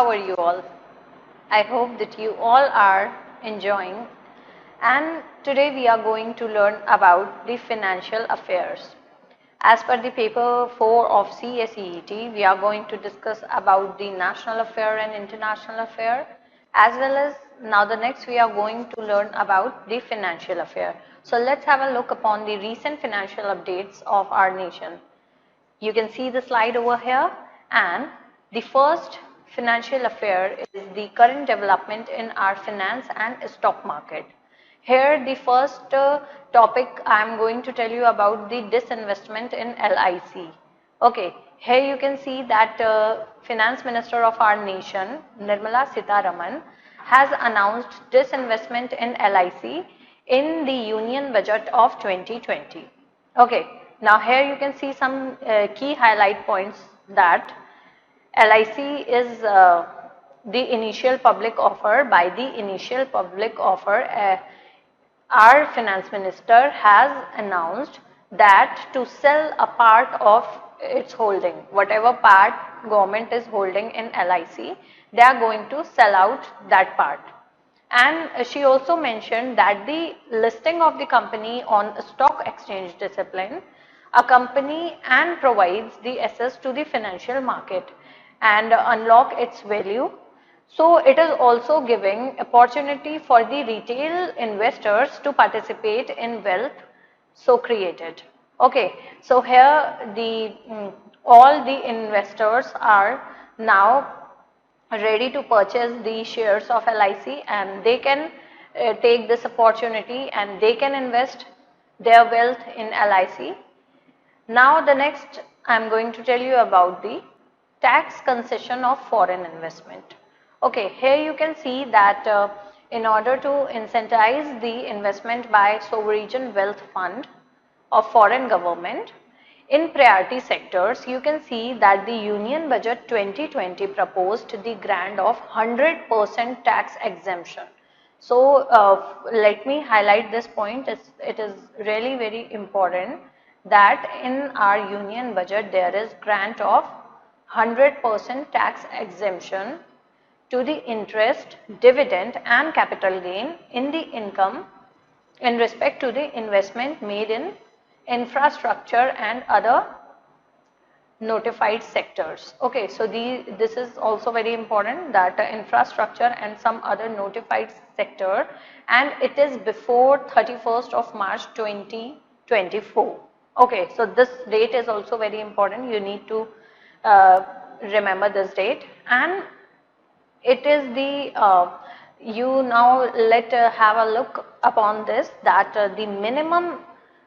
how are you all? I hope that you all are enjoying, and today we are going to learn about the financial affairs. As per the paper 4 of CSEET, we are going to discuss about the national affair and international affair, as well as now the next we are going to learn about the financial affair. So let's have a look upon the recent financial updates of our nation. You can see the slide over here, and the first financial affair is the current development in our finance and stock market. Here the first topic I am going to tell you about the disinvestment in LIC. Okay, here you can see that finance minister of our nation, Nirmala Sitharaman, has announced disinvestment in LIC in the union budget of 2020. Okay, now here you can see some key highlight points that LIC is the initial public offer. By the initial public offer, our finance minister has announced that to sell a part of its holding, whatever part government is holding in LIC, they are going to sell out that part. And she also mentioned that the listing of the company on stock exchange discipline a company and provides the access to the financial market and unlock its value. So it is also giving opportunity for the retail investors to participate in wealth so created. Okay, so here the all the investors are now ready to purchase the shares of LIC, and they can take this opportunity and they can invest their wealth in LIC. Now the next I am going to tell you about the tax concession of foreign investment. Okay, here you can see that in order to incentivize the investment by sovereign wealth fund of foreign government in priority sectors, you can see that the Union Budget 2020 proposed the grant of 100% tax exemption. So let me highlight this point. It is really very important that in our Union Budget there is grant of 100% tax exemption to the interest, dividend and capital gain in the income in respect to the investment made in infrastructure and other notified sectors. Okay, so this is also very important that infrastructure and some other notified sector, and it is before 31st of March 2024. Okay, so this date is also very important. You need to remember this date, and it is the you now let have a look upon this that the minimum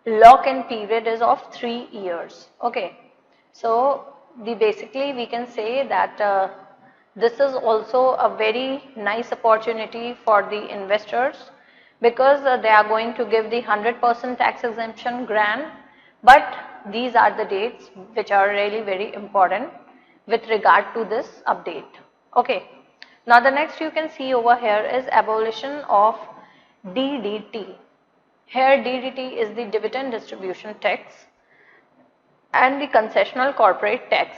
lock-in period is of 3 years. Okay, so the basically we can say that this is also a very nice opportunity for the investors, because they are going to give the 100% tax exemption grant, but these are the dates which are really very important with regard to this update. Okay, now the next you can see over here is abolition of DDT. Here DDT is the dividend distribution tax and the concessional corporate tax.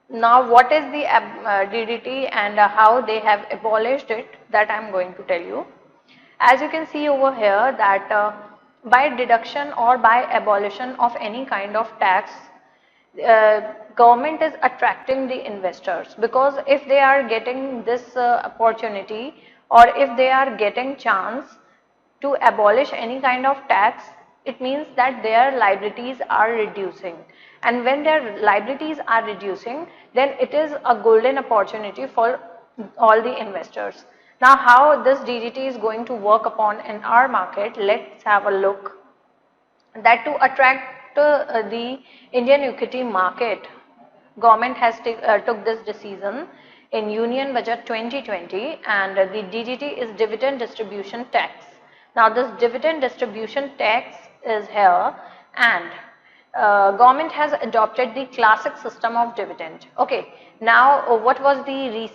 Now what is the DDT and how they have abolished it, that I am going to tell you. As you can see over here that by deduction or by abolition of any kind of tax, government is attracting the investors, because if they are getting this opportunity, or if they are getting chance to abolish any kind of tax, it means that their liabilities are reducing, and when their liabilities are reducing, then it is a golden opportunity for all the investors. Now how this DDT is going to work upon in our market, let's have a look. That to attract the Indian equity market, government has took this decision in Union Budget 2020, and the DDT is dividend distribution tax. Now this dividend distribution tax is here, and government has adopted the classic system of dividend. Okay, now what was the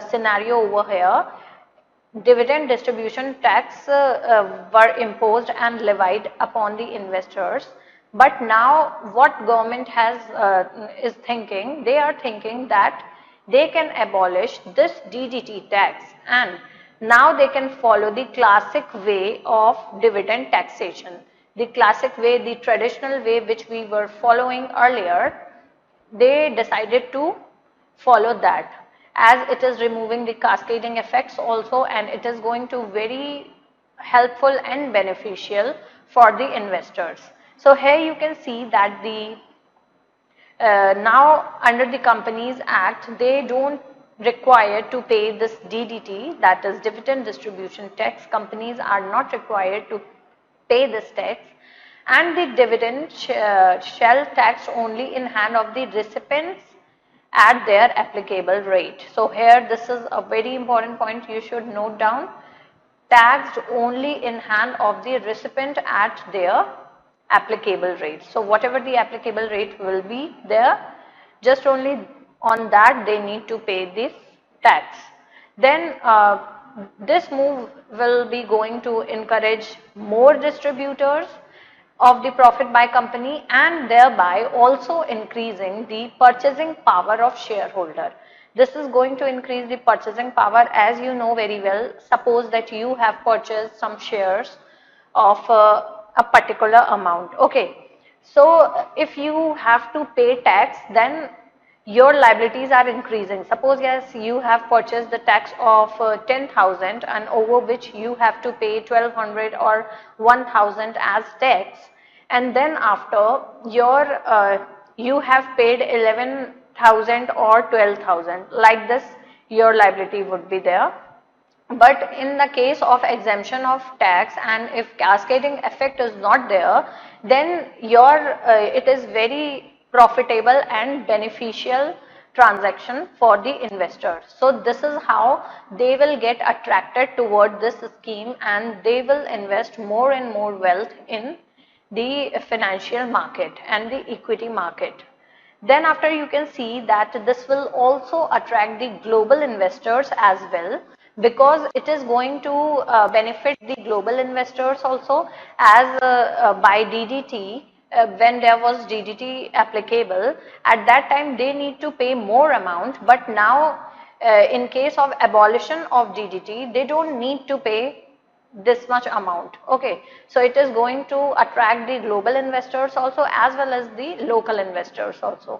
scenario over here? Dividend distribution tax were imposed and levied upon the investors, but now what government has is thinking, they are thinking that they can abolish this DDT tax and now they can follow the classic way of dividend taxation. The classic way, the traditional way which we were following earlier, they decided to follow that, as it is removing the cascading effects also, and it is going to very helpful and beneficial for the investors. So here you can see that the now under the Companies Act, they don't require to pay this DDT, that is dividend distribution tax. Companies are not required to pay this tax, and the dividend shall tax only in hand of the recipients at their applicable rate. So here this is a very important point you should note down, taxed only in hand of the recipient at their applicable rate. So whatever the applicable rate will be there, just only on that they need to pay this tax. Then this move will be going to encourage more distributors of the profit by company and thereby also increasing the purchasing power of shareholder. This is going to increase the purchasing power, as you know very well. Suppose that you have purchased some shares of a particular amount. Okay, so if you have to pay tax, then your liabilities are increasing. Suppose yes, you have purchased the tax of 10,000 and over which you have to pay 1200 or 1000 as tax, and then after your you have paid 11,000 or 12,000, like this your liability would be there. But in the case of exemption of tax, and if cascading effect is not there, then your it is very profitable and beneficial transaction for the investors. So this is how they will get attracted toward this scheme and they will invest more and more wealth in the financial market and the equity market. Then after, you can see that this will also attract the global investors as well, because it is going to benefit the global investors also, as by DDT, when there was DDT applicable, at that time they need to pay more amount, but now in case of abolition of DDT, they don't need to pay this much amount. Okay, so it is going to attract the global investors also as well as the local investors also.